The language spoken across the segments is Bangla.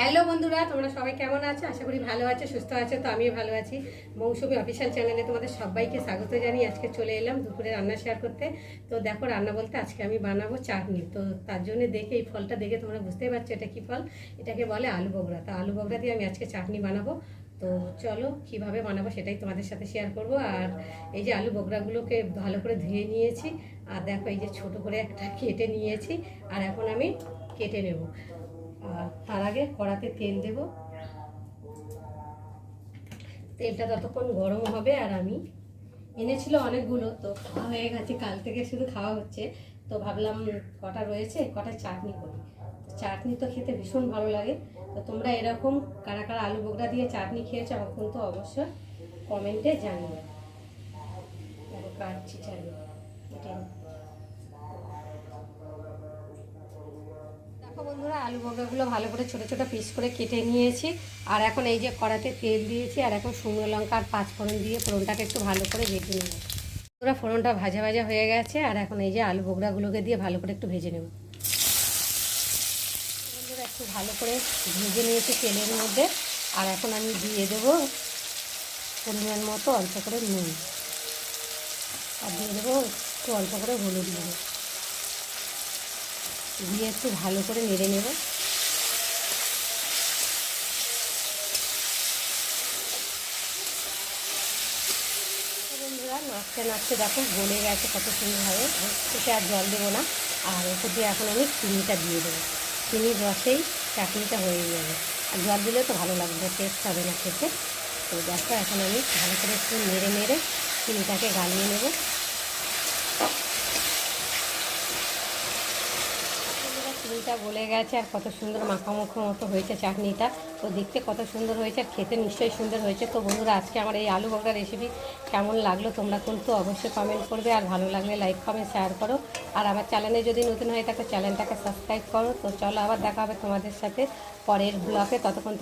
হ্যালো বন্ধুরা, তোমরা সবাই কেমন আছো? আশা করি ভালো আছো, সুস্থ আছো। তো আমিও ভালো আছি। মৌসুমি অফিসিয়াল চ্যানেলে তোমাদের সবাইকে স্বাগত জানিয়ে আজকে চলে এলাম দুপুরে রান্না শেয়ার করতে। তো দেখো, রান্না বলতে আজকে আমি বানাবো চাটনি। তো তার জন্য দেখে এই ফলটা দেখে তোমরা বুঝতেই পারছো এটা কী ফল। এটাকে বলে আলু বগড়া। তো আলু বগড়া দিয়ে আমি আজকে চাটনি বানাবো। তো চলো কীভাবে বানাবো সেটাই তোমাদের সাথে শেয়ার করব। আর এই যে আলু বগড়াগুলোকে ভালো করে ধুয়ে নিয়েছি। আর দেখো এই যে ছোট করে একটা কেটে নিয়েছি। আর এখন আমি কেটে নেব। আর তার আগে কড়াতে তেল দেব। তেলটা ততক্ষণ গরম হবে। আর আমি এনেছিল অনেকগুলো, তো খাওয়া হয়ে গেছে, কাল থেকে শুধু খাওয়া হচ্ছে। তো ভাবলাম কটা রয়েছে, কটা চাটনি করি। চাটনি তো খেতে ভীষণ ভালো লাগে। তো তোমরা এরকম কারা কারা আলু বগড়া দিয়ে চাটনি খেয়েছো আমাকে কিন্তু অবশ্যই কমেন্টে জানিও। দেখো কাটছি চাটনি। দেখো বন্ধুরা, আলু বগড়াগুলো ভালো করে ছোটো ছোটো পিস করে কেটে নিয়েছি। আর এখন এই যে কড়াতে তেল দিয়েছি। আর এখন শুকনো লঙ্কা আর 5 ফোড়ন দিয়ে ফোড়নটাকে একটু ভালো করে ভেজে নেব। পুরো ফোড়নটা ভাজা ভাজা হয়ে গেছে। আর এখন এই যে আলু বগড়াগুলোকে দিয়ে ভালো করে একটু ভেজে নেব। বন্ধুরা একটু ভালো করে ভেজে নিয়েছি তেলের মধ্যে। আর এখন আমি দিয়ে দেবো পরিমাণ মতো অল্প করে নুন। আর দিয়ে দেবো একটু অল্প করে হলুদ দেবো, দিয়ে একটু ভালো করে নেড়ে নেব। বন্ধুরা নাড়তে নাড়তে দেখো গলে গেছে কত সুন্দরভাবে। এতে আর জল দেবো না। আর ওপর দিয়ে এখন আমি চিনিটা দিয়ে দেবো। চিনির রসেই চাটনিটা হয়ে যাবে। আর জল দিলে তো ভালো লাগবে, টেস্ট হবে না খেতে। তো দেখো এখন আমি ভালো করে একটু নেড়ে নেড়ে চিনিটাকে গালিয়ে নেব। চিনিটা গলে গেছে আর কত সুন্দর মাখামাখো মতো হয়েছে চাটনিটা। তো দেখতে কত সুন্দর হয়েছে আর খেতে নিশ্চয়ই সুন্দর হয়েছে। তো বন্ধুরা আজকে আমার এই আলু বগড়া রেসিপি কেমন লাগলো তোমরা কিন্তু অবশ্যই কমেন্ট করবে। আর ভালো লাগলে লাইক কমেন্ট শেয়ার করো। আর আমার চ্যানেলে যদি নতুন হয়ে থাকে চ্যানেলটাকে সাবস্ক্রাইব করো। তো চলো আবার দেখা হবে তোমাদের সাথে পরের ব্লগে। ততক্ষণ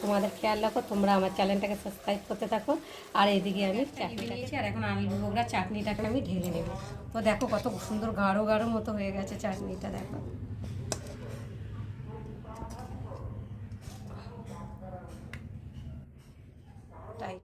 তোমাদের খেয়াল রাখো, তোমরা আমার চ্যানেলটাকে সাবস্ক্রাইব করতে থাকো। আর এইদিকে আমি চাটনি নিয়েছি। আর এখন আলু বগড়া চাটনিটাকে আমি ঢেলে নেব। তো দেখো কত সুন্দর গাঢ় গাঢ় মতো হয়ে গেছে চাটনিটা। দেখো